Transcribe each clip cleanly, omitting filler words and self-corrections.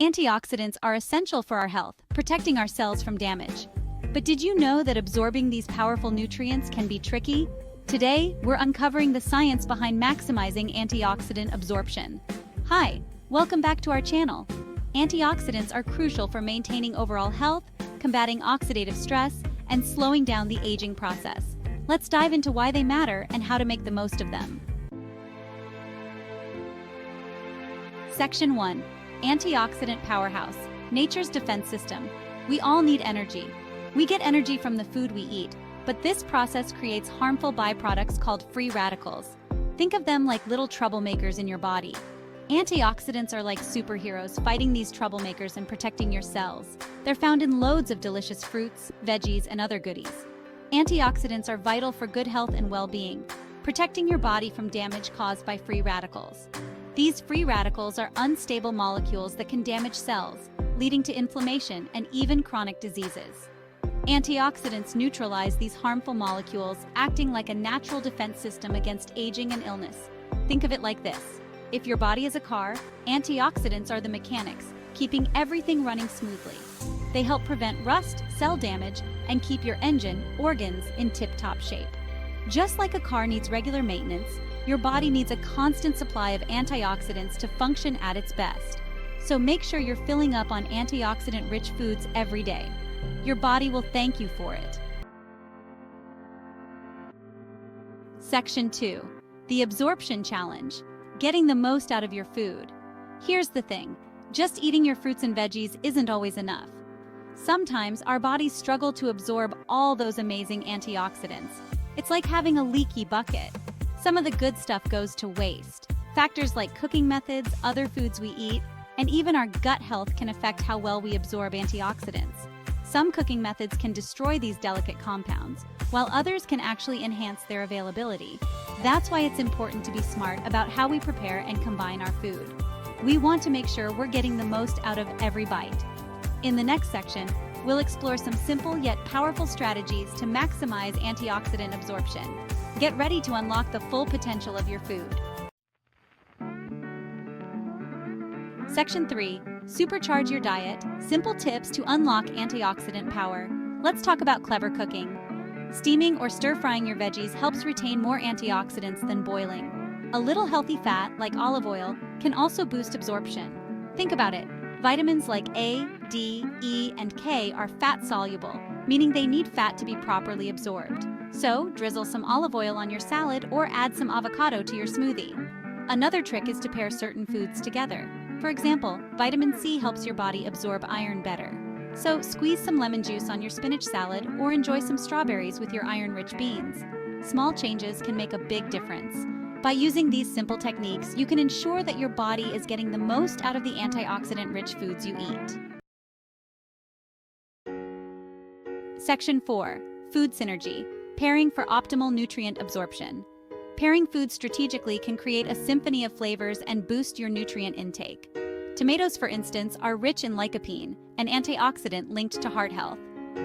Antioxidants are essential for our health, protecting our cells from damage. But did you know that absorbing these powerful nutrients can be tricky? Today, we're uncovering the science behind maximizing antioxidant absorption. Hi, welcome back to our channel. Antioxidants are crucial for maintaining overall health, combating oxidative stress, and slowing down the aging process. Let's dive into why they matter and how to make the most of them. Section 1. Antioxidant powerhouse, nature's defense system. We all need energy. We get energy from the food we eat, but this process creates harmful byproducts called free radicals. Think of them like little troublemakers in your body. Antioxidants are like superheroes fighting these troublemakers and protecting your cells. They're found in loads of delicious fruits, veggies, and other goodies. Antioxidants are vital for good health and well-being, protecting your body from damage caused by free radicals. These free radicals are unstable molecules that can damage cells, leading to inflammation and even chronic diseases. Antioxidants neutralize these harmful molecules, acting like a natural defense system against aging and illness. Think of it like this. If your body is a car, antioxidants are the mechanics, keeping everything running smoothly. They help prevent rust, cell damage, and keep your engine, organs, in tip-top shape. Just like a car needs regular maintenance, your body needs a constant supply of antioxidants to function at its best. So make sure you're filling up on antioxidant-rich foods every day. Your body will thank you for it. Section 2. The Absorption Challenge. Getting the most out of your food. Here's the thing. Just eating your fruits and veggies isn't always enough. Sometimes our bodies struggle to absorb all those amazing antioxidants. It's like having a leaky bucket. Some of the good stuff goes to waste. Factors like cooking methods, other foods we eat, and even our gut health can affect how well we absorb antioxidants. Some cooking methods can destroy these delicate compounds, while others can actually enhance their availability. That's why it's important to be smart about how we prepare and combine our food. We want to make sure we're getting the most out of every bite. In the next section, we'll explore some simple yet powerful strategies to maximize antioxidant absorption. Get ready to unlock the full potential of your food. Section 3. Supercharge your diet. Simple tips to unlock antioxidant power. Let's talk about clever cooking. Steaming or stir-frying your veggies helps retain more antioxidants than boiling. A little healthy fat, like olive oil, can also boost absorption. Think about it. Vitamins like A, D, E, and K are fat-soluble, meaning they need fat to be properly absorbed. So, drizzle some olive oil on your salad or add some avocado to your smoothie. Another trick is to pair certain foods together. For example, vitamin C helps your body absorb iron better. So, squeeze some lemon juice on your spinach salad or enjoy some strawberries with your iron-rich beans. Small changes can make a big difference. By using these simple techniques, you can ensure that your body is getting the most out of the antioxidant-rich foods you eat. Section 4. Food synergy. Pairing for optimal nutrient absorption. Pairing foods strategically can create a symphony of flavors and boost your nutrient intake. Tomatoes, for instance, are rich in lycopene, an antioxidant linked to heart health.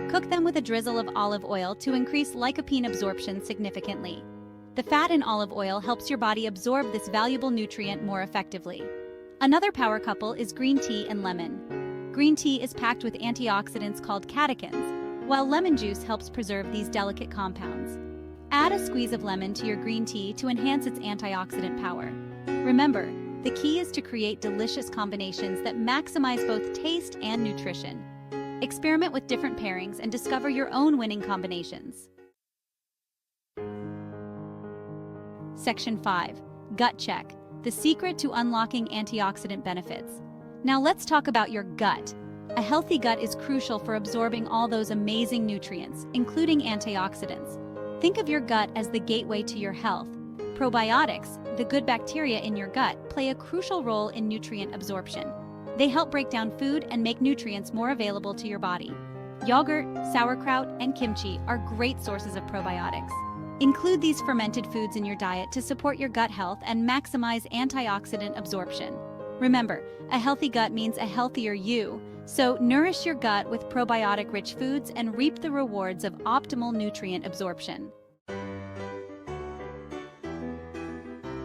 Cook them with a drizzle of olive oil to increase lycopene absorption significantly. The fat in olive oil helps your body absorb this valuable nutrient more effectively. Another power couple is green tea and lemon. Green tea is packed with antioxidants called catechins, while lemon juice helps preserve these delicate compounds. Add a squeeze of lemon to your green tea to enhance its antioxidant power. Remember, the key is to create delicious combinations that maximize both taste and nutrition. Experiment with different pairings and discover your own winning combinations. Section 5. Gut check. The secret to unlocking antioxidant benefits. Now let's talk about your gut. A healthy gut is crucial for absorbing all those amazing nutrients, including antioxidants. Think of your gut as the gateway to your health. Probiotics, the good bacteria in your gut, play a crucial role in nutrient absorption. They help break down food and make nutrients more available to your body. Yogurt, sauerkraut, and kimchi are great sources of probiotics. Include these fermented foods in your diet to support your gut health and maximize antioxidant absorption. Remember, a healthy gut means a healthier you. So, nourish your gut with probiotic-rich foods and reap the rewards of optimal nutrient absorption.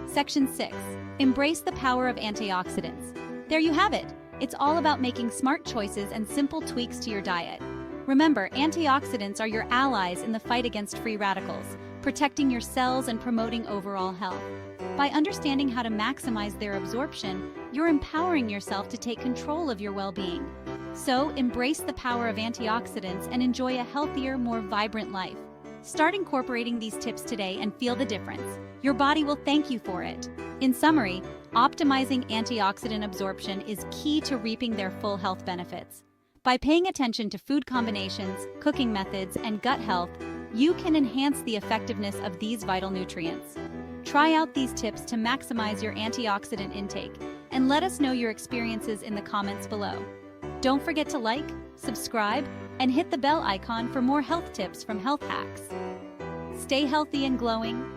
Section 6. Embrace the power of antioxidants. There you have it. It's all about making smart choices and simple tweaks to your diet. Remember, antioxidants are your allies in the fight against free radicals, protecting your cells and promoting overall health. By understanding how to maximize their absorption, you're empowering yourself to take control of your well-being. So, embrace the power of antioxidants and enjoy a healthier, more vibrant life. Start incorporating these tips today and feel the difference. Your body will thank you for it. In summary, optimizing antioxidant absorption is key to reaping their full health benefits. By paying attention to food combinations, cooking methods, and gut health, you can enhance the effectiveness of these vital nutrients. Try out these tips to maximize your antioxidant intake, and let us know your experiences in the comments below. Don't forget to like, subscribe, and hit the bell icon for more health tips from Health Hacks. Stay healthy and glowing.